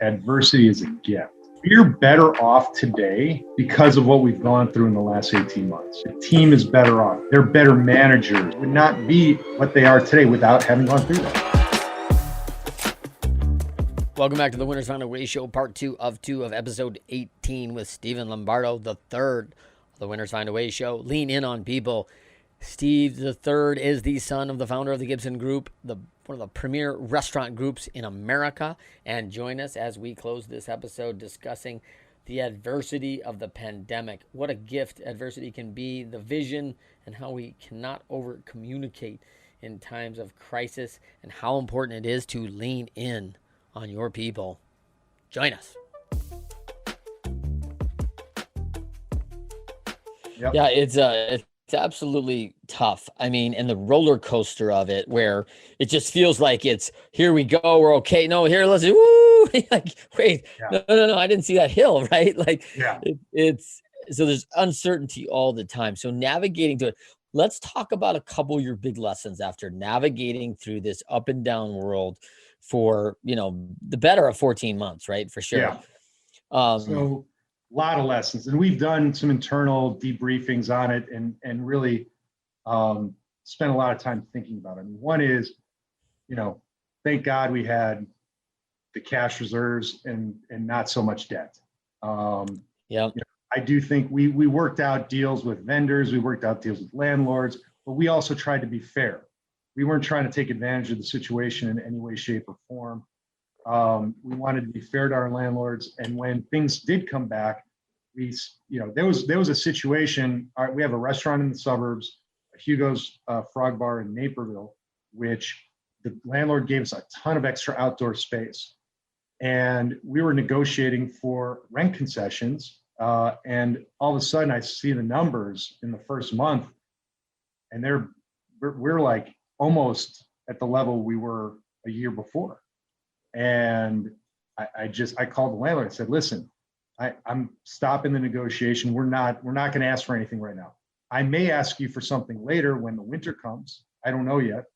Adversity is a gift. We're better off today because of what we've gone through in the last 18 months. The team is better off. They're better managers. Would not be what they are today without having gone through that. Welcome back to the Winners Find a Way Show, part two of episode 18 with Stephen Lombrado, the third of the Winners Find a Way Show. Lean in on people. Steve the third is the son of the founder of the Gibson Group, one of the premier restaurant groups in America. And join us as we close this episode discussing the adversity of the pandemic. What a gift adversity can be, the vision, and how we cannot over-communicate in times of crisis, and how important it is to lean in on your people. Join us. Yep. Yeah, it's absolutely tough. I mean, and the roller coaster of it, where it just feels like it's here we go, we're okay. No, here, let's do woo. Like, wait, Yeah. no, I didn't see that hill, right? Like, Yeah. it's so there's uncertainty all the time. So navigating to it. Let's talk about a couple of your big lessons after navigating through this up and down world for, the better of 14 months, right? For sure. Yeah. So a lot of lessons, and we've done some internal debriefings on it and really spent a lot of time thinking about it. I mean, one is, thank God we had the cash reserves and not so much debt. I do think we worked out deals with vendors, we worked out deals with landlords, but we also tried to be fair. We weren't trying to take advantage of the situation in any way, shape, or form. We wanted to be fair to our landlords, and when things did come back, there was a situation. We have a restaurant in the suburbs, Hugo's Frog Bar in Naperville, which the landlord gave us a ton of extra outdoor space, and we were negotiating for rent concessions. And all of a sudden, I see the numbers in the first month, and we're like almost at the level we were a year before. And I called the landlord and said, listen, I'm stopping the negotiation. We're not going to ask for anything right now. I may ask you for something later when the winter comes. I don't know yet.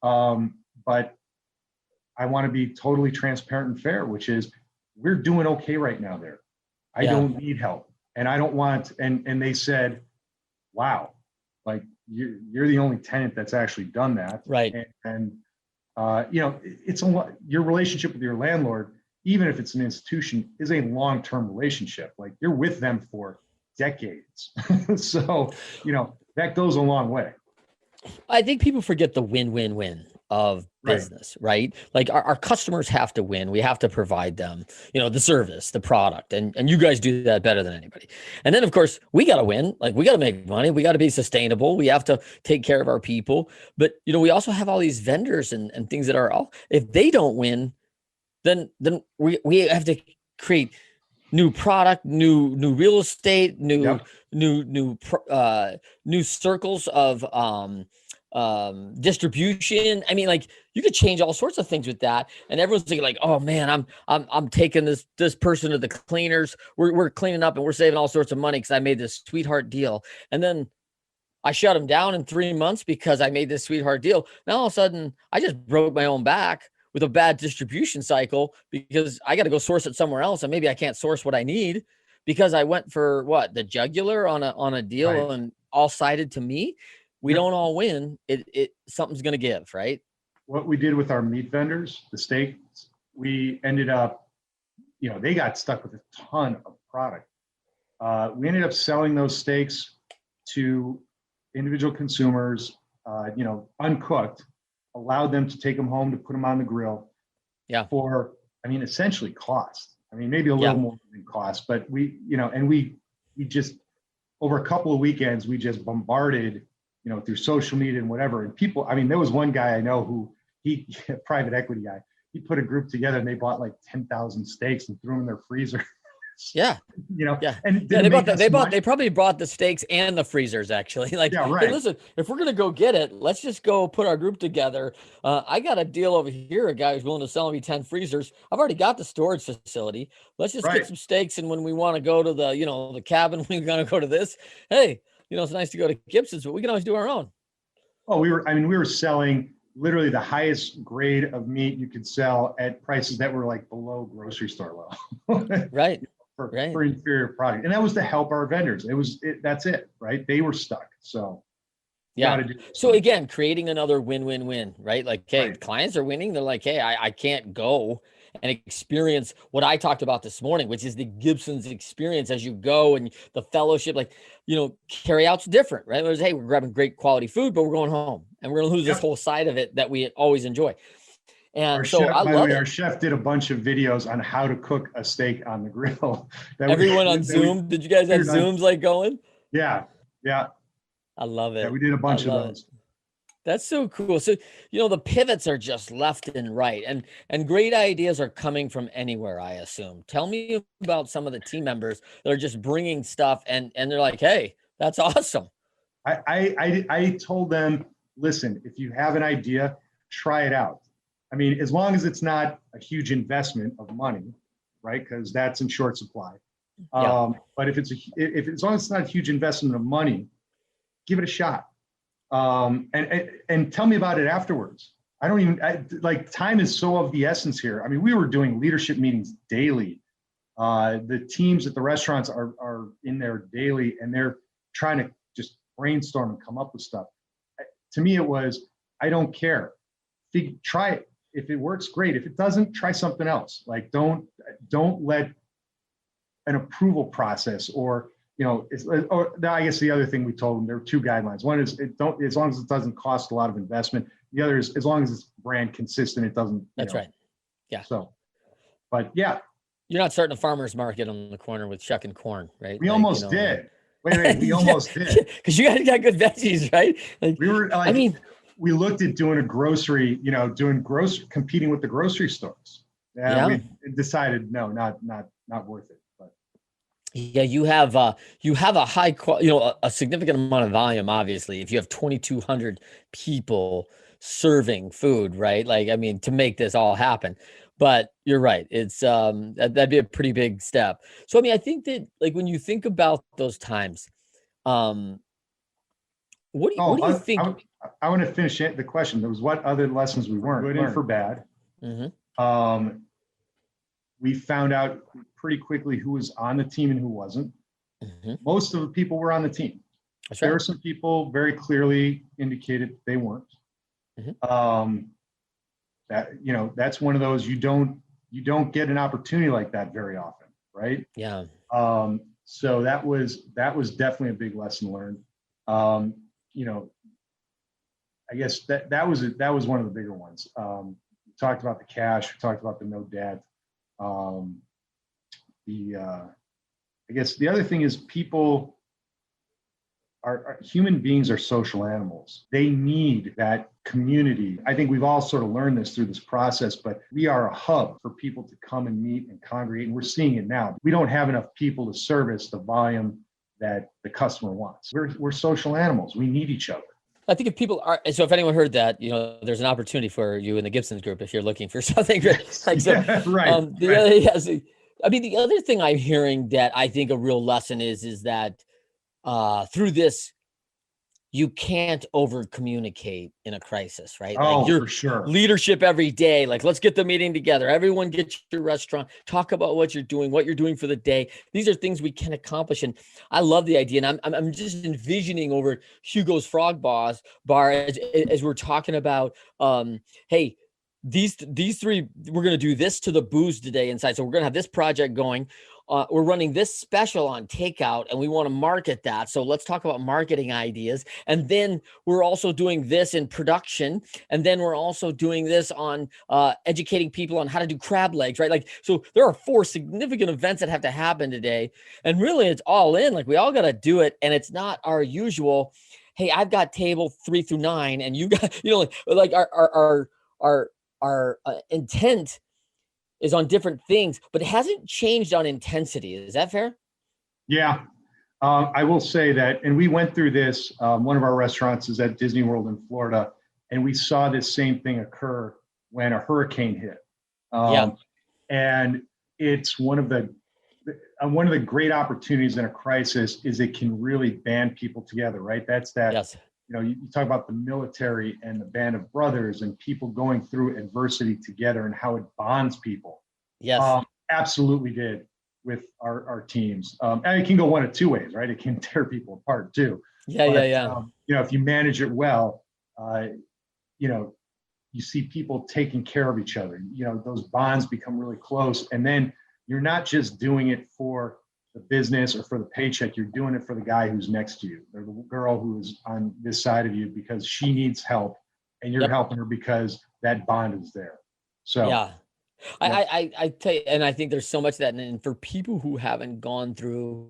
But I want to be totally transparent and fair, which is we're doing okay right now there. I don't need help. And I don't want, and they said, wow, like you're the only tenant that's actually done that. Right. And it's a lot. Your relationship with your landlord, even if it's an institution, is a long-term relationship. Like you're with them for decades. So, that goes a long way. I think people forget the win-win-win of business, right? Like our customers have to win. We have to provide them, the service, the product, and you guys do that better than anybody. And then of course we got to win. Like we got to make money. We got to be sustainable. We have to take care of our people. But, we also have all these vendors and things that are all, if they don't win, then we have to create new product, new real estate, new circles of, distribution. I mean, like you could change all sorts of things with that, and everyone's thinking like, oh man, I'm taking this person to the cleaners. We're cleaning up and we're saving all sorts of money because I made this sweetheart deal, and then I shut them down in 3 months because I made this sweetheart deal. Now all of a sudden I just broke my own back with a bad distribution cycle because I got to go source it somewhere else, and maybe I can't source what I need because I went for the jugular on a deal, right, and all sided to me. We don't all win. It something's going to give, right? What we did with our meat vendors, the steaks, we ended up, they got stuck with a ton of product. We ended up selling those steaks to individual consumers, uncooked, allowed them to take them home to put them on the grill. Yeah. For, essentially cost. Maybe a little more than cost, but we just, over a couple of weekends, we just bombarded, through social media and whatever. And people, there was one guy I know who a private equity guy, he put a group together and they bought like 10,000 steaks and threw them in their freezer. Yeah. And they probably brought the steaks and the freezers actually. Like, right. Hey, listen, if we're going to go get it, let's just go put our group together. I got a deal over here. A guy who's willing to sell me 10 freezers. I've already got the storage facility. Let's just get some steaks. And when we want to go to the cabin, we're going to go to this. Hey, it's nice to go to Gibson's, but we can always do our own. Oh, we were selling literally the highest grade of meat you could sell at prices that were like below grocery store level. Right. For inferior product. And that was to help our vendors. That's it, right? They were stuck. So yeah. So again, creating another win-win-win, right? Like, hey, clients are winning. They're like, hey, I can't go and experience what I talked about this morning, which is the Gibson's experience as you go and the fellowship. Like, carry out's different, right? It was, hey, we're grabbing great quality food, but we're going home and we're going to lose this whole side of it that we always enjoy. And our chef did a bunch of videos on how to cook a steak on the grill. Everyone on Zoom. Did you guys have Zooms like going? Yeah. I love it. Yeah, we did a bunch of those. That's so cool. So, the pivots are just left and right, and great ideas are coming from anywhere, I assume. Tell me about some of the team members that are just bringing stuff and they're like, hey, that's awesome. I told them, listen, if you have an idea, try it out. I mean, as long as it's not a huge investment of money, right? Because that's in short supply. But if as long as it's not a huge investment of money, give it a shot. And tell me about it afterwards. Time is so of the essence here. I mean, we were doing leadership meetings daily. The teams at the restaurants are in there daily, and they're trying to just brainstorm and come up with stuff. To me, it was, I don't care. Try it. If it works, great. If it doesn't, try something else. Like, don't let an approval process or I guess the other thing we told them, there were two guidelines. One is as long as it doesn't cost a lot of investment. The other is as long as it's brand consistent, it doesn't. That's right. Yeah. So, but yeah. You're not starting a farmer's market on the corner with shucking corn, right? We almost did. Wait, we almost did. Because you guys got good veggies, right? Like, we were we looked at doing a grocery, competing with the grocery stores. We decided, no, not worth it. But yeah, you have a high quality, a significant amount of volume, obviously, if you have 2,200 people serving food, right? Like, I mean, to make this all happen. But you're right. It's that'd be a pretty big step. So, I mean, I think that, like, when you think about those times, what do you think? I want to finish the question. There was what other lessons we weren't good in for bad. Mm-hmm. We found out pretty quickly who was on the team and who wasn't. Mm-hmm. Most of the people were on the team. That's right. There were some people very clearly indicated they weren't. Mm-hmm. That's one of those you don't get an opportunity like that very often, right? Yeah. So that was definitely a big lesson learned. I guess that was one of the bigger ones. We talked about the cash. We talked about the no debt. I guess the other thing is people are human beings are social animals. They need that community. I think we've all sort of learned this through this process, but we are a hub for people to come and meet and congregate. And we're seeing it now. We don't have enough people to service the volume that the customer wants. We're social animals. We need each other. I think if anyone heard that, there's an opportunity for you in the Gibson Group if you're looking for something. Right. The other thing I'm hearing that I think a real lesson is that through this, you can't over communicate in a crisis, right? Oh, for sure. Leadership every day. Like, let's get the meeting together. Everyone get your restaurant, talk about what you're doing for the day. These are things we can accomplish. And I love the idea. And I'm just envisioning over Hugo's Frog Bar as we're talking about, hey, these three, we're going to do this to the booze today inside. So we're going to have this project going. We're running this special on takeout and we want to market that. So let's talk about marketing ideas. And then we're also doing this in production. And then we're also doing this on educating people on how to do crab legs, right? Like, so there are 4 significant events that have to happen today. And really it's all in, like, we all got to do it. And it's not our usual, hey, I've got table 3 through 9 and you got, like our intent is on different things, but it hasn't changed on intensity. Is that fair? Yeah, I will say that, and we went through this, one of our restaurants is at Disney World in Florida, and we saw this same thing occur when a hurricane hit. And it's one of the great opportunities in a crisis is it can really band people together, right? That's that. Yes. you talk about the military and the band of brothers and people going through adversity together and how it bonds people. Yes. Absolutely did with our teams. And it can go one of two ways, right? It can tear people apart too. Yeah. If you manage it well, you see people taking care of each other. Those bonds become really close. And then you're not just doing it for the business or for the paycheck. You're doing it for the guy who's next to you or the girl who is on this side of you because she needs help and you're helping her because that bond is there. So yeah. I tell you, and I think there's so much of that. And for people who haven't gone through,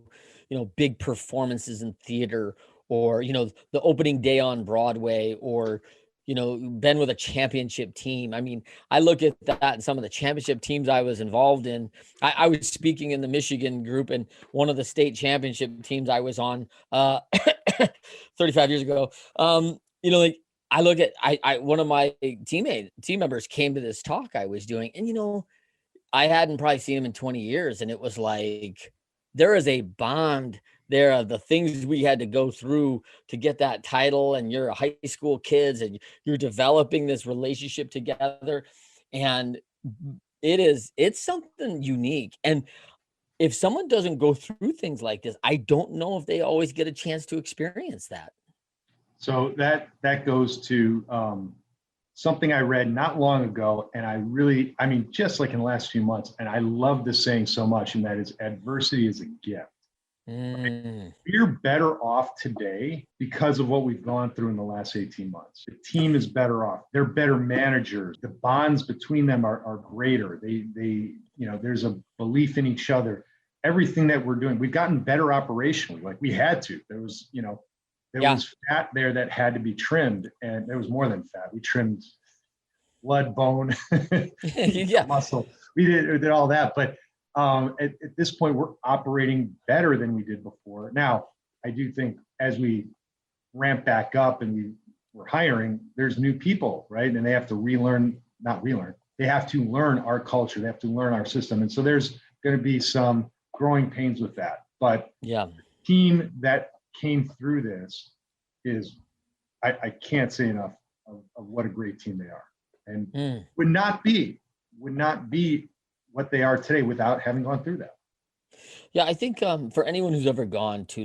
big performances in theater or, the opening day on Broadway or, been with a championship team. I mean, I look at that and some of the championship teams I was involved in. I was speaking in the Michigan group and one of the state championship teams I was on 35 years ago. I look at one of my team members came to this talk I was doing, and I hadn't probably seen him in 20 years, and it was like there is a bond there of the things we had to go through to get that title, and you're a high school kids, and you're developing this relationship together, and it's something unique. And if someone doesn't go through things like this, I don't know if they always get a chance to experience that. So that goes to something I read not long ago, and just like in the last few months, and I love this saying so much, and that is adversity is a gift. Right? We're better off today because of what we've gone through in the last 18 months. The team is better off. They're better managers. The bonds between them are greater. There's a belief in each other. Everything that we're doing, we've gotten better operationally. Like we had to. There was fat there that had to be trimmed, and there was more than fat. We trimmed blood, bone, muscle. We did all that, but at this point, we're operating better than we did before. Now, I do think as we ramp back up and we're hiring, there's new people, right? And they have to they have to learn our culture. They have to learn our system. And so there's going to be some growing pains with that. But the team that came through this I can't say enough of what a great team they are, and would not be what they are today without having gone through that. Yeah, I think for anyone who's ever gone to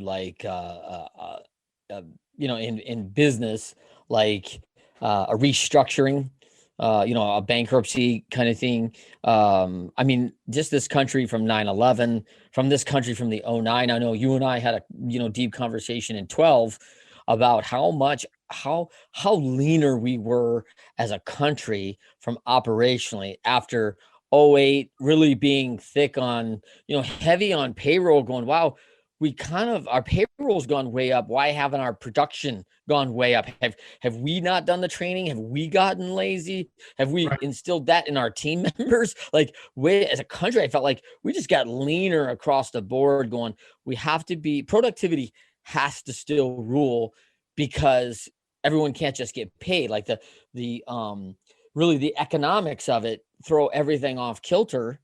in business, like a restructuring, a bankruptcy kind of thing. Just this country from 9/11, from this country from the 2009. I know you and I had a deep conversation in 12 about how leaner we were as a country from operationally after 2008, really being thick on, heavy on payroll, going, wow, our payroll's gone way up. Why haven't our production gone way up? Have we not done the training? Have we gotten lazy? Have we instilled that in our team members? As a country, I felt like we just got leaner across the board, going, productivity has to still rule because everyone can't just get paid. Like really the economics of it throw everything off kilter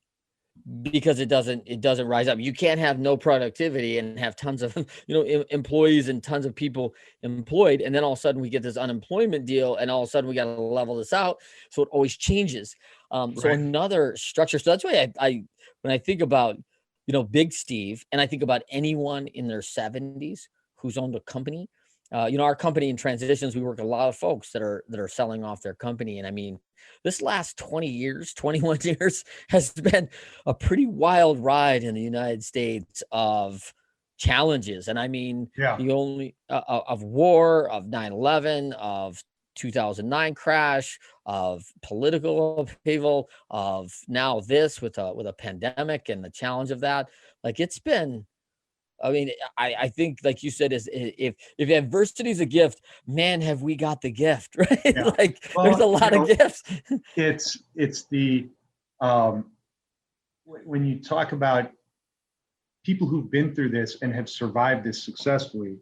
because it doesn't rise up. You can't have no productivity and have tons of employees and tons of people employed, and then all of a sudden we get this unemployment deal, and all of a sudden we got to level this out. So it always changes. So another structure. So that's why I when I think about Big Steve, and I think about anyone in their 70s who's owned a company. Our company in transitions, we work with a lot of folks that are selling off their company. And this last 21 years has been a pretty wild ride in the United States of challenges. And the only of war, of 9/11, of 2009 crash, of political upheaval, of now this with a pandemic and the challenge of that. It's been, I think, like you said, is if adversity is a gift, man, have we got the gift, right? Yeah. There's a lot of gifts. It's the when you talk about people who've been through this and have survived this successfully,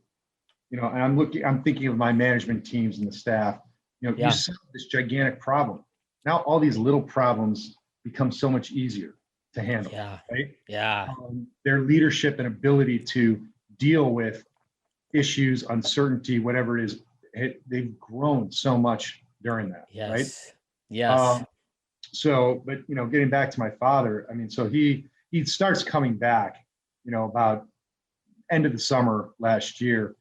and I'm thinking of my management teams and the staff. You solve this gigantic problem. Now all these little problems become so much easier to handle, right? Yeah. Their leadership and ability to deal with issues, uncertainty, whatever it is, they've grown so much during that, right? Yes. Yes. So, but getting back to my father, I mean, so he starts coming back, about end of the summer last year.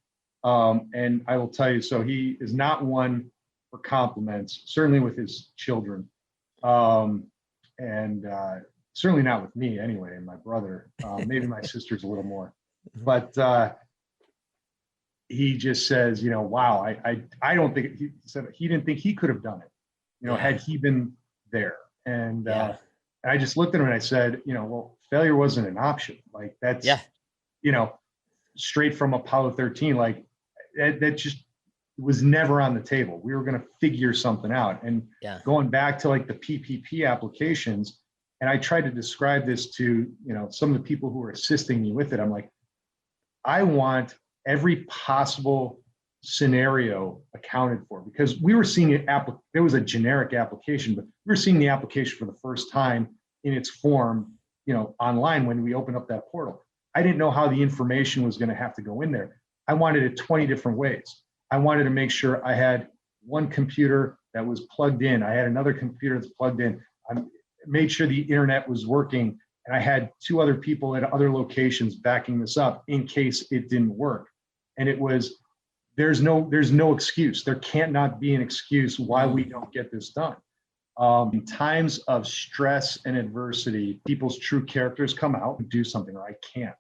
And I will tell you, so he is not one for compliments, certainly with his children. And certainly not with me anyway, and my brother, maybe my sister's a little more, but he just says, wow, I don't think, he said he didn't think he could have done it, had he been there. And I just looked at him and I said, well, failure wasn't an option. Like that's, straight from Apollo 13, like that just was never on the table. We were going to figure something out. And going back to like the PPP applications, and I tried to describe this to, some of the people who were assisting me with it. I'm like, I want every possible scenario accounted for, because we were seeing it, there was a generic application, but we were seeing the application for the first time in its form, online when we opened up that portal. I didn't know how the information was going to have to go in there. I wanted it 20 different ways. I wanted to make sure I had one computer that was plugged in. I had another computer that's plugged in. I made sure the internet was working, and I had 2 other people at other locations backing this up in case it didn't work. And it was, there's no excuse. There can't not be an excuse why we don't get this done. In times of stress and adversity, people's true characters come out and do something, or I can't.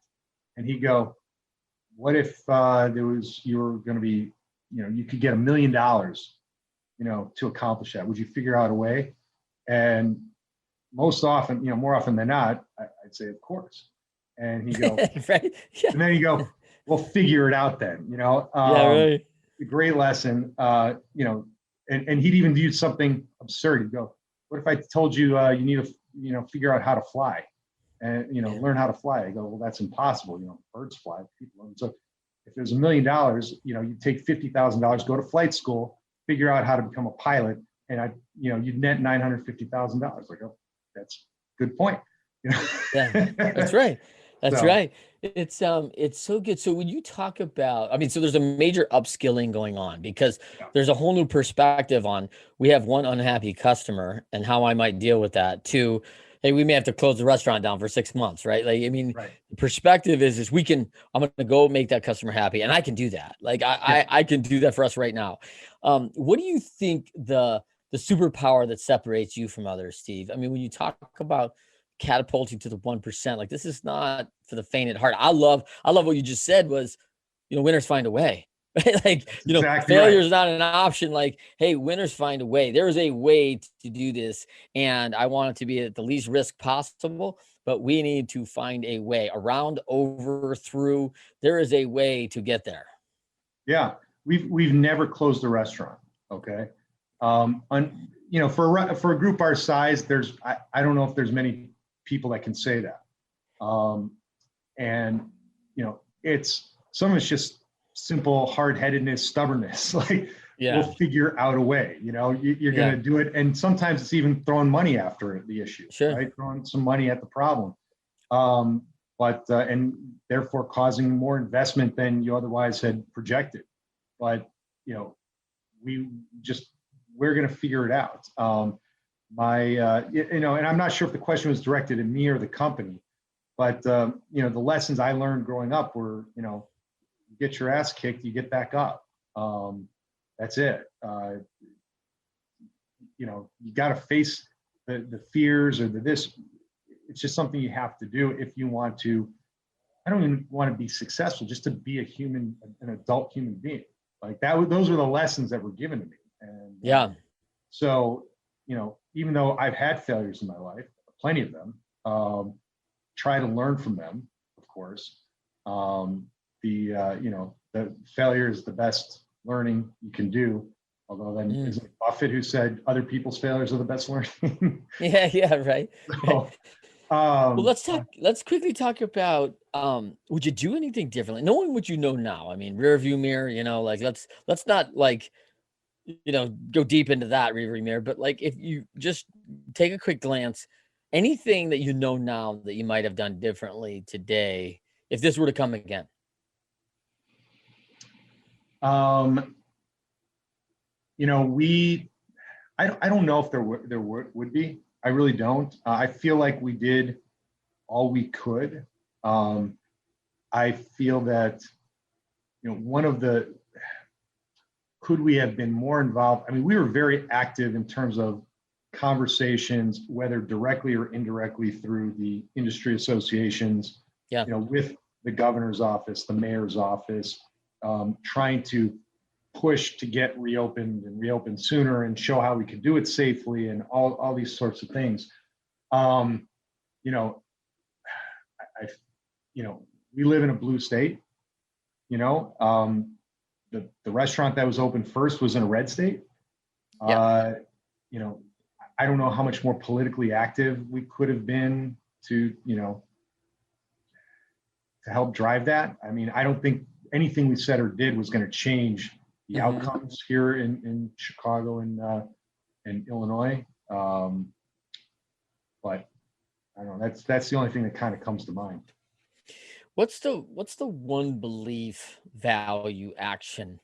And he'd go, what if you were going to be, you could get $1 million, to accomplish that? Would you figure out a way? And most often, more often than not, I'd say, of course. And he'd go, right. Yeah. And then he'd go, we'll figure it out then, right. A great lesson, and he'd even do something absurd. He'd go, what if I told you, you need to, figure out how to fly and, learn how to fly? I go, well, that's impossible. Birds fly, people don't. So if there's $1 million, you take $50,000, go to flight school, figure out how to become a pilot, and you'd net $950,000. Like, oh, that's a good point. Yeah, that's right. That's right. It's so good. So when you talk about, I mean, so there's a major upskilling going on, because there's a whole new perspective on, we have one unhappy customer and how I might deal with that, to, hey, we may have to close the restaurant down for 6 months, right? Like, I mean, the perspective is I'm going to go make that customer happy, and I can do that. Like I can do that for us right now. What do you think the superpower that separates you from others, Steve? I mean, when you talk about catapulting to the 1%, like, this is not for the faint at heart. I love what you just said was, winners find a way, right? Like, exactly failure is not an option. Like, hey, winners find a way. There is a way to do this, and I want it to be at the least risk possible, but we need to find a way around, over, through. There is a way to get there. Yeah. We've never closed a restaurant. Okay. For a group our size, I don't know if there's many people that can say that. And it's, some of it's just simple hard-headedness, stubbornness. Like, we'll figure out a way, you're going to do it. And sometimes it's even throwing money after the issue, right? Throwing some money at the problem. And therefore causing more investment than you otherwise had projected. But, we're going to figure it out. And I'm not sure if the question was directed at me or the company, but, the lessons I learned growing up were, you get your ass kicked, you get back up. That's it. You got to face the fears or this. It's just something you have to do if you want to. I don't even want to be successful, just to be an adult human being. Like that. Those were the lessons that were given to me. And so, even though I've had failures in my life, plenty of them, try to learn from them, of course. The failure is the best learning you can do. Although then, isn't it Buffett who said other people's failures are the best learning? Yeah, right. So, well, let's quickly talk about, would you do anything differently, knowing what you know now? I mean, rear view mirror, like, let's not, like, go deep into that rear view mirror, but, like, if you just take a quick glance, anything that you know now that you might have done differently today, if this were to come again? I don't know if there would be. I really don't. I feel like we did all we could. I feel that, could we have been more involved? I mean, we were very active in terms of conversations, whether directly or indirectly through the industry associations, with the governor's office, the mayor's office, trying to push to get reopened sooner and show how we could do it safely and all these sorts of things. You know, we live in a blue state, the restaurant that was open first was in a red state. I don't know how much more politically active we could have been to help drive that. I mean, I don't think anything we said or did was going to change the outcomes here in Chicago and Illinois. But I don't know, that's the only thing that kind of comes to mind. What's the one belief, value, action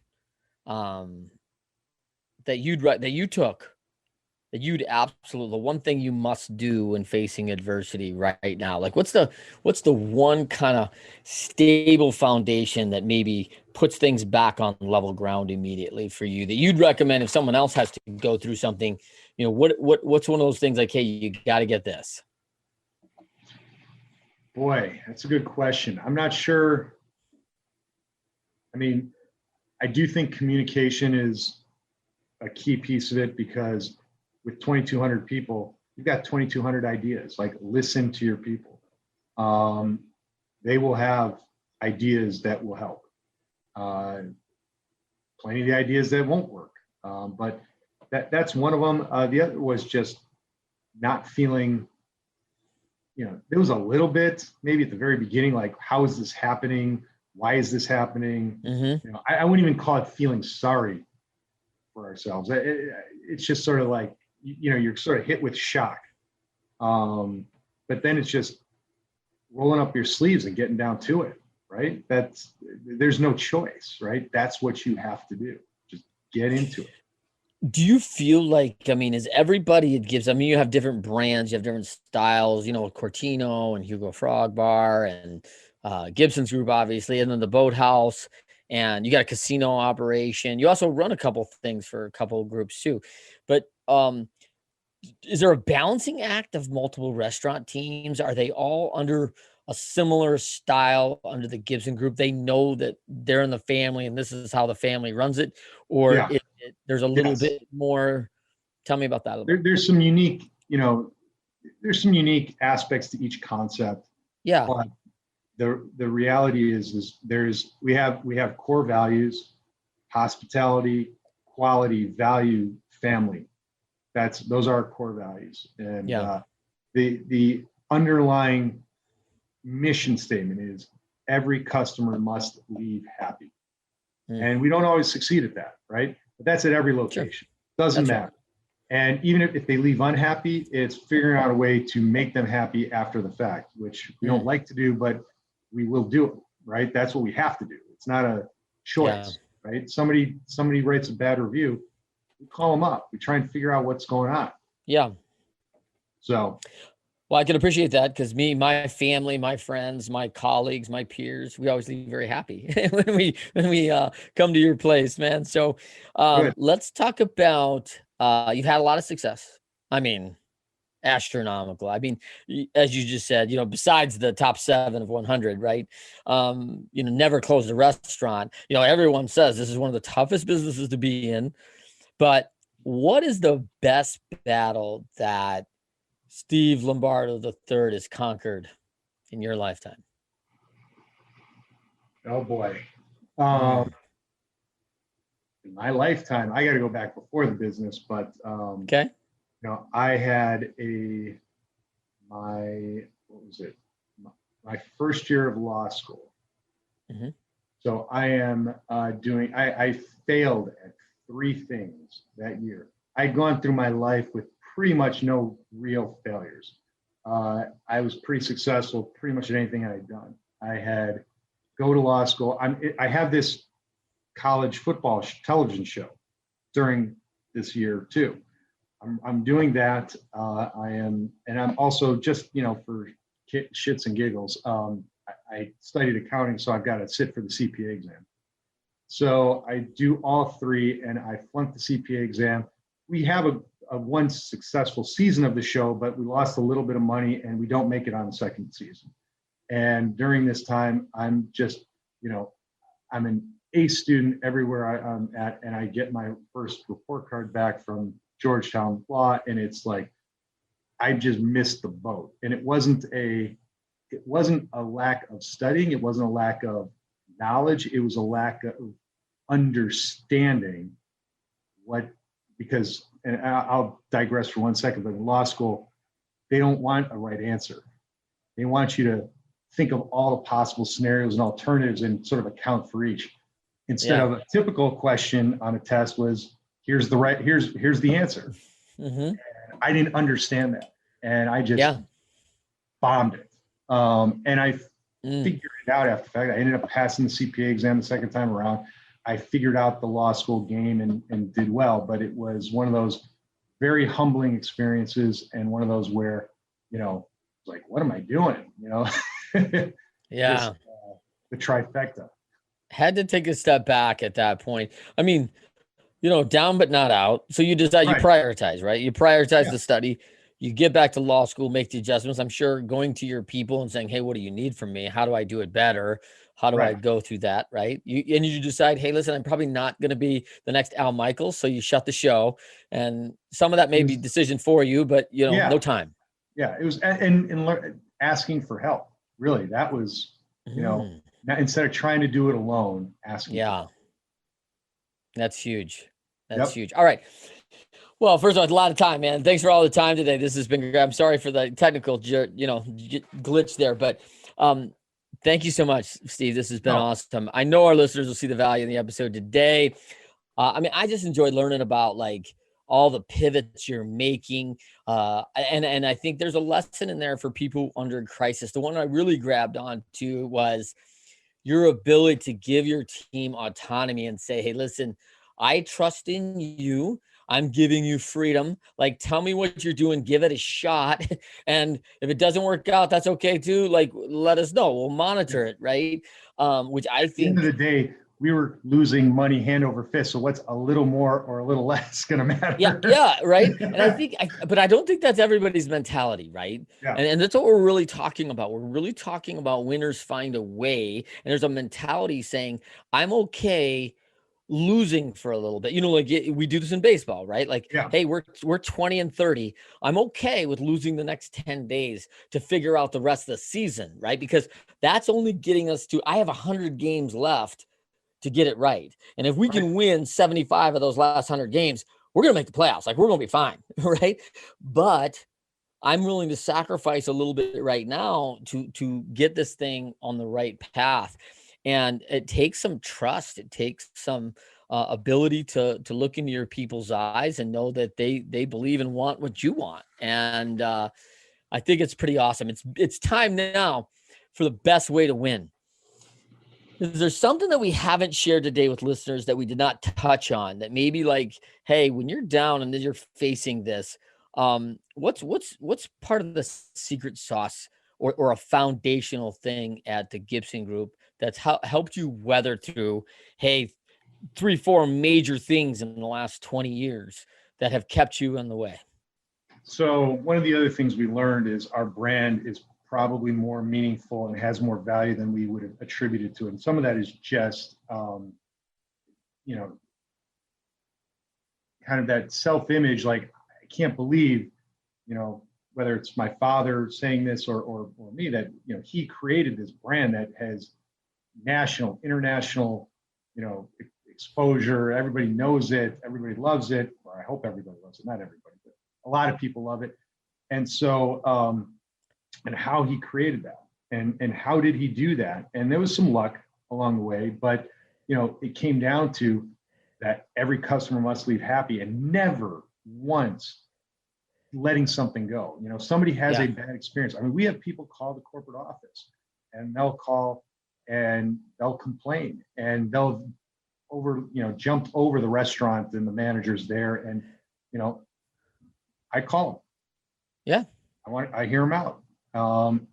that you'd absolutely, the one thing you must do when facing adversity right now? Like what's the one kind of stable foundation that maybe puts things back on level ground immediately for you that you'd recommend if someone else has to go through something? What's one of those things like, hey, you got to get this? Boy, that's a good question. I'm not sure. I mean, I do think communication is a key piece of it, because with 2,200 people, you've got 2,200 ideas. Like, listen to your people. They will have ideas that will help. Plenty of the ideas that won't work. But that's one of them. The other was just not feeling, there was a little bit, maybe at the very beginning, like, how is this happening? Why is this happening? I wouldn't even call it feeling sorry for ourselves. It's just sort of like, you're sort of hit with shock. But then it's just rolling up your sleeves and getting down to it, right? There's no choice, right? That's what you have to do. Just get into it. Do you feel like, is everybody at Gibson, you have different brands, you have different styles, Cortino and Hugo Frog Bar and Gibson's Group, obviously, and then the Boathouse, and you got a casino operation. You also run a couple things for a couple of groups too. But is there a balancing act of multiple restaurant teams? Are they all under a similar style under the Gibson Group? They know that they're in the family and this is how the family runs it, or there's a little bit more. Tell me about that. There's some unique, there's some unique aspects to each concept. Yeah. But the reality is we have core values: hospitality, quality, value, family. Those are our core values. And the underlying mission statement is every customer must leave happy. And we don't always succeed at that, right? But that's at every location. Doesn't matter. Right. And even if they leave unhappy, it's figuring out a way to make them happy after the fact, which we don't like to do, but we will do it, right? That's what we have to do. It's not a choice, right? Somebody writes a bad review, we call them up. We try and figure out what's going on. Yeah. So. Well, I can appreciate that, because my family, my friends, my colleagues, my peers, we always leave very happy when we come to your place, man. So let's talk about, you've had a lot of success. Astronomical. As you just said, besides the top 7 of 100, right? Never closed a restaurant. Everyone says this is one of the toughest businesses to be in. But what is the best battle that Steve Lombrado III has conquered in your lifetime? Oh boy. In my lifetime, I got to go back before the business, but okay. I had my first year of law school. So I am I failed at 3 things that year. I'd gone through my life with pretty much no real failures. I was pretty successful pretty much at anything I had done. I had go to law school. I have this college football television show during this year too. I'm doing that. And I'm also just, for shits and giggles, I studied accounting, so I've got to sit for the CPA exam. So I do all three, and I flunked the CPA exam. We have a one successful season of the show, but we lost a little bit of money, and we don't make it on the second season. And during this time, I'm just, I'm an A student everywhere I'm at, and I get my first report card back from Georgetown Law, and it's like I just missed the boat. And it wasn't a lack of studying, it wasn't a lack of knowledge, it was a lack of understanding because, and I'll digress for 1 second, but in law school, they don't want a right answer. They want you to think of all the possible scenarios and alternatives and sort of account for each. Instead of a typical question on a test was, here's the answer. And I didn't understand that. And I just bombed it. And I figured it out after the fact. I ended up passing the CPA exam the second time around. I figured out the law school game and did well, but it was one of those very humbling experiences, and one of those where, like, what am I doing? The trifecta. Had to take a step back at that point. I mean, down but not out. So you decide, you prioritize, right? You prioritize the study. You get back to law school, make the adjustments. I'm sure going to your people and saying, hey, what do you need from me? How do I do it better? How do I go through that, right? You decide, hey, listen, I'm probably not going to be the next Al Michaels. So you shut the show. And some of that may be decision for you, but, no time. Yeah, it was, and asking for help. Really, that was, instead of trying to do it alone, asking. Yeah, that's huge. That's huge. All right. Well, first of all, it's a lot of time, man. Thanks for all the time today. This has been great. I'm sorry for the technical, glitch there, but thank you so much, Steve. This has been awesome. I know our listeners will see the value in the episode today. I just enjoyed learning about all the pivots you're making. And I think there's a lesson in there for people under crisis. The one I really grabbed onto was your ability to give your team autonomy and say, hey, listen, I trust in you. I'm giving you freedom. Tell me what you're doing, give it a shot. And if it doesn't work out, that's okay too. Let us know. We'll monitor it. Right. Which I think at the end of the day, we were losing money hand over fist. So what's a little more or a little less going to matter? Yeah. Right. And but I don't think that's everybody's mentality. Right. Yeah. And that's what we're really talking about. We're really talking about winners find a way. And there's a mentality saying, I'm okay losing for a little bit, we do this in baseball, right? Hey, we're 20-30. I'm okay with losing the next 10 days to figure out the rest of the season, right? Because that's only getting us to, I have 100 games left to get it right. And if we can win 75 of those last 100 games, we're going to make the playoffs. We're going to be fine, right? But I'm willing to sacrifice a little bit right now to get this thing on the right path. And it takes some trust. It takes some ability to look into your people's eyes and know that they believe and want what you want. And I think it's pretty awesome. It's time now for the best way to win. Is there something that we haven't shared today with listeners that we did not touch on that maybe hey, when you're down and then you're facing this, what's part of the secret sauce or a foundational thing at the Gibson Group that's helped you weather through, 3-4 major things in the last 20 years that have kept you on the way? So one of the other things we learned is our brand is probably more meaningful and has more value than we would have attributed to it. And some of that is just, kind of that self-image, I can't believe, whether it's my father saying this or me, that, he created this brand that has national, international, exposure. Everybody knows it. Everybody loves it. Or I hope everybody loves it. Not everybody, but a lot of people love it. And so, and how he created that and how did he do that? And there was some luck along the way, but, it came down to that every customer must leave happy and never once letting something go. Somebody has a bad experience. I mean, we have people call the corporate office and they'll call and they'll complain and they'll jumped over the restaurant and the manager's there, and I call them. Yeah. I hear them out,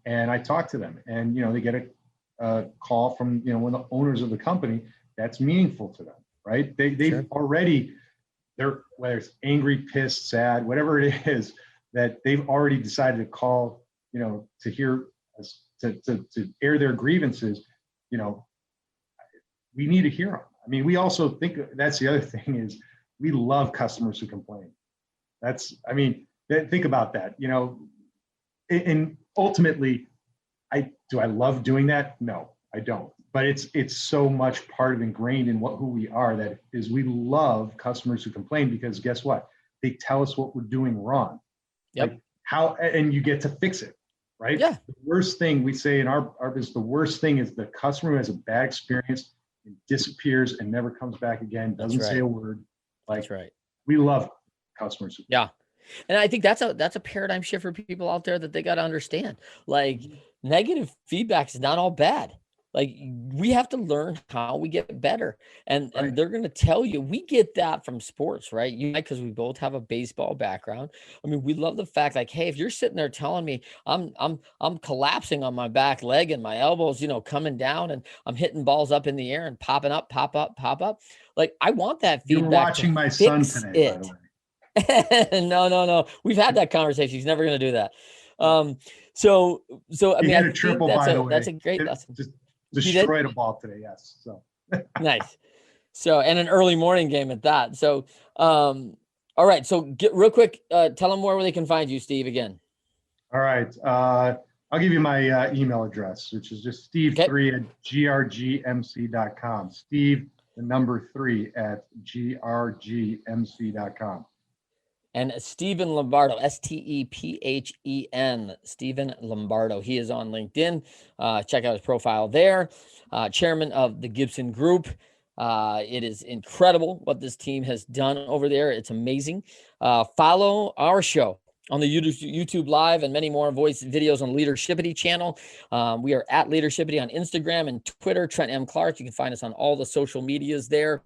and I talk to them, and they get a call from one of the owners of the company that's meaningful to them, right? They've already, whether it's angry, pissed, sad, whatever it is, that they've already decided to call, to hear us, to air their grievances. We need to hear them. I mean, we also think that's the other thing is we love customers who complain. Think about that, and ultimately, do I love doing that? No, I don't. But it's so much part of ingrained in who we are, that is, we love customers who complain, because guess what? They tell us what we're doing wrong. Yep. Like and you get to fix it, right? Yeah. The worst thing we say in our business, the worst thing is the customer who has a bad experience and disappears and never comes back again, doesn't say a word. That's right. We love customers who yeah. And I think that's a paradigm shift for people out there that they got to understand. Like, negative feedback is not all bad. Like, we have to learn how we get better, and they're going to tell you. We get that from sports, right? Because we both have a baseball background. I mean, we love the fact, like, hey, if you're sitting there telling me I'm collapsing on my back leg and my elbows, coming down, and I'm hitting balls up in the air and popping up, pop up, pop up. Like, I want that feedback. You were watching my son today, by the way. No. We've had that conversation. He's never going to do that. So I mean, had a triple, by the way. That's a great lesson. Just destroyed a ball today. Yes. So nice. So, and an early morning game at that. So, all right. So get real quick. Tell them where they can find you, Steve, again. All right. I'll give you my email address, which is just steve3@grgmc.com. Steve, the number 3 at grgmc.com. And Stephen Lombardo, Stephen, Stephen Lombardo. He is on LinkedIn. Check out his profile there. Chairman of the Gibson Group. It is incredible what this team has done over there. It's amazing. Follow our show on the YouTube Live and many more voice videos on Leadershipity channel. We are at Leadershipity on Instagram and Twitter. Trent M. Clark. You can find us on all the social medias there.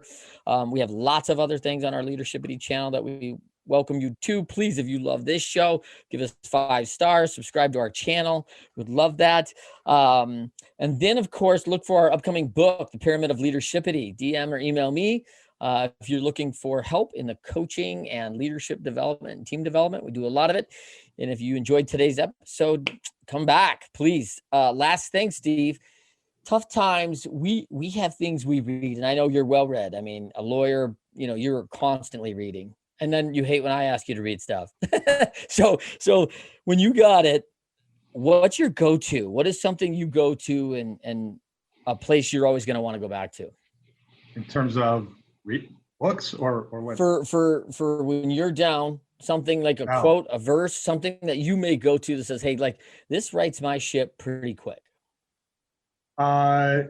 We have lots of other things on our Leadershipity channel that we welcome you to. Please, if you love this show, give us 5 stars, subscribe to our channel. We'd love that. And then, of course, look for our upcoming book, The Pyramid of Leadershipity. DM or email me if you're looking for help in the coaching and leadership development and team development. We do a lot of it. And if you enjoyed today's episode, come back, please. Last thing, Steve. Tough times, we have things we read, and I know you're well read. I mean, a lawyer, you're constantly reading. And then you hate when I ask you to read stuff. So when you got it, what's your go-to? What is something you go to and a place you're always going to want to go back to? In terms of read books or what? For when you're down, something like a quote, a verse, something that you may go to that says, hey, like, this rights my ship pretty quick. Oh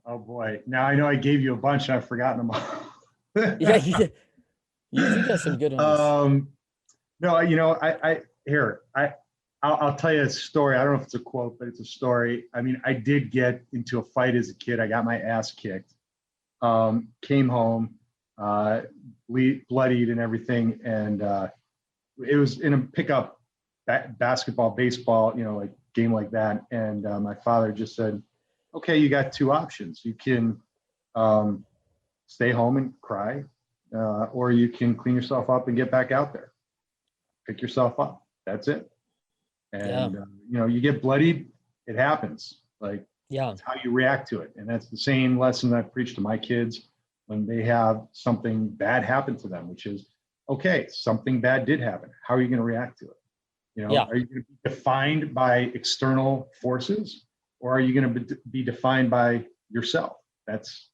boy. Now I know I gave you a bunch and I've forgotten them all. Yeah. You got some good ones. No, I'll tell you a story. I don't know if it's a quote, but it's a story. I mean, I did get into a fight as a kid. I got my ass kicked. Came home, bloodied and everything, and it was in a pickup basketball, baseball, like game like that. And my father just said, "Okay, you got 2 options. You can stay home and cry." Or you can clean yourself up and get back out there. Pick yourself up. That's it. And, you get bloodied, it happens. Like, it's how you react to it. And that's the same lesson I preach to my kids when they have something bad happen to them, which is, okay, something bad did happen. How are you going to react to it? Are you going to be defined by external forces, or are you going to be defined by yourself? That's,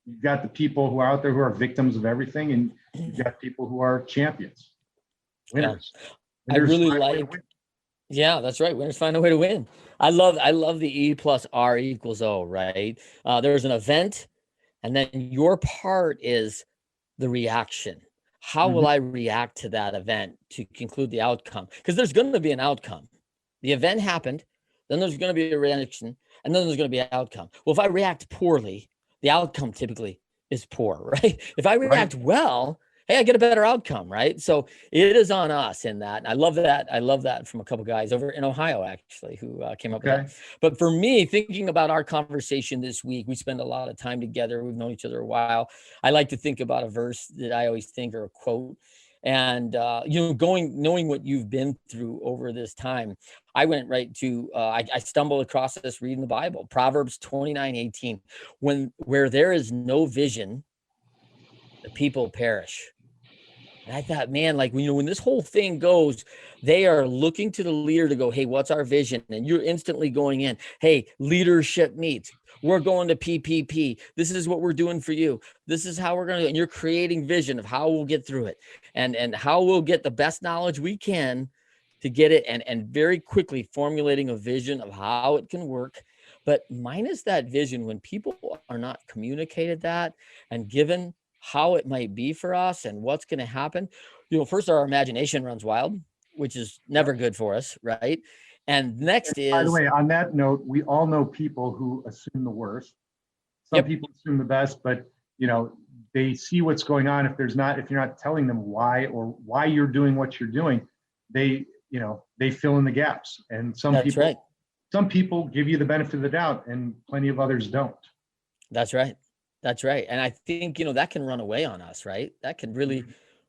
you've got the people who are out there who are victims of everything, and you've got people who are champions, winners. I really like. Yeah, that's right. Winners find a way to win. I love the E+R=O, right? There's an event, and then your part is the reaction. How will I react to that event to conclude the outcome? Because there's going to be an outcome. The event happened, then there's going to be a reaction, and then there's going to be an outcome. Well, if I react poorly, the outcome typically is poor, right? If I react well, hey, I get a better outcome, right? So it is on us in that. And I love that. I love that from a couple guys over in Ohio, actually, who came up with that. But for me, thinking about our conversation this week, we spend a lot of time together. We've known each other a while. I like to think about a verse that I always think, or a quote. And, knowing what you've been through over this time, I went right to, I stumbled across this reading the Bible, Proverbs 29:18, where there is no vision, the people perish. And I thought, man, like, when this whole thing goes, they are looking to the leader to go, hey, what's our vision? And you're instantly going in, hey, leadership meets. We're going to PPP. This is what we're doing for you. This is how we're going to do it. And you're creating vision of how we'll get through it and how we'll get the best knowledge we can to get it, and very quickly formulating a vision of how it can work. But minus that vision, when people are not communicated that and given how it might be for us and what's going to happen, first our imagination runs wild, which is never good for us, right? And next is, by the way, on that note, we all know people who assume the worst. Some people assume the best, but they see what's going on. If you're not telling them why you're doing what you're doing, they fill in the gaps. And some people give you the benefit of the doubt, and plenty of others don't. That's right. That's right. And I think, that can run away on us, right? That can really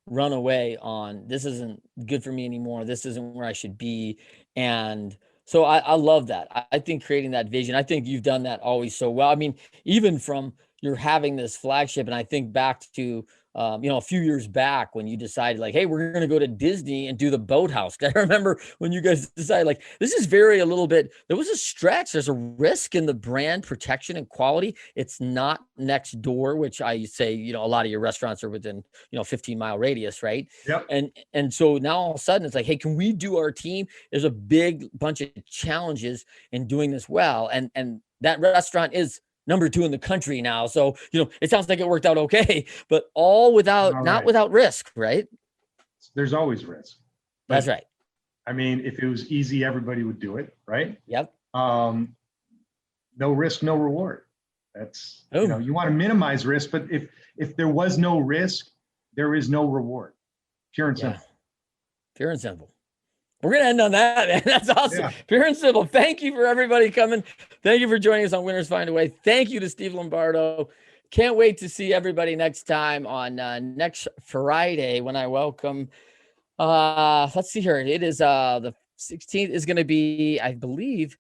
run away on, this isn't good for me anymore. This isn't where I should be. And so I love that. I think creating that vision, I think you've done that always so well. I mean, even from you're having this flagship, and I think back to, a few years back when you decided, like, hey, we're going to go to Disney and do the Boathouse. I remember when you guys decided, like, this is there was a stretch. There's a risk in the brand protection and quality. It's not next door, which I say, a lot of your restaurants are within, 15-mile radius, right? Yep. And so now all of a sudden it's like, hey, can we do our team? There's a big bunch of challenges in doing this well. And that restaurant is number 2 in the country now. So, it sounds like it worked out okay, but not without risk, right? There's always risk. That's right. I mean, if it was easy, everybody would do it, right? Yep. No risk, no reward. That's, you want to minimize risk, but if there was no risk, there is no reward. Pure and simple. Pure and simple. We're going to end on that, man. That's awesome. Yeah. Pure and simple. Thank you for everybody coming. Thank you for joining us on Winners Find a Way. Thank you to Steve Lombardo. Can't wait to see everybody next time on next Friday when I welcome, let's see here. It is the 16th is going to be, I believe,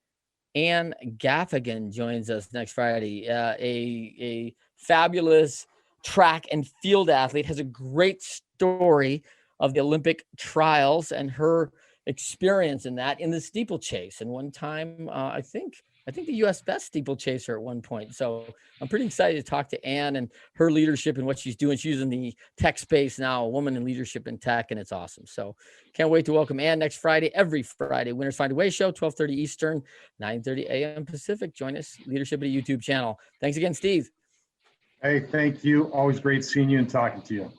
Ann Gaffigan joins us next Friday. A fabulous track and field athlete, has a great story of the Olympic trials and her experience in the steeplechase. And one time, I think the U.S. best steeplechaser at one point. So I'm pretty excited to talk to Ann and her leadership and what she's doing. She's in the tech space now, a woman in leadership in tech, and it's awesome. So can't wait to welcome Ann next Friday, every Friday. Winners Find a Way show, 12:30 Eastern, 9:30 a.m. Pacific. Join us, Leadershipity YouTube channel. Thanks again, Steve. Hey, thank you. Always great seeing you and talking to you.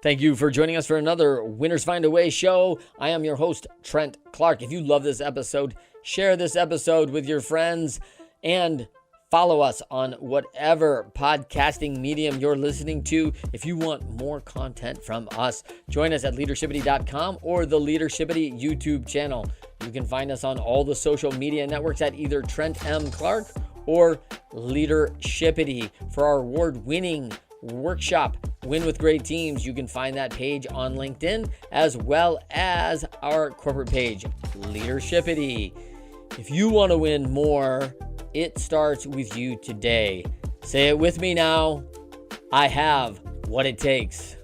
Thank you for joining us for another Winners Find a Way show. I am your host, Trent Clark. If you love this episode, share this episode with your friends and follow us on whatever podcasting medium you're listening to. If you want more content from us, join us at leadershipity.com or the Leadershipity YouTube channel. You can find us on all the social media networks at either Trent M. Clark or Leadershipity. For our award-winning workshop, Win with Great Teams, you can find that page on LinkedIn as well as our corporate page, Leadershipity. If you want to win more, it starts with you today. Say it with me now. I have what it takes.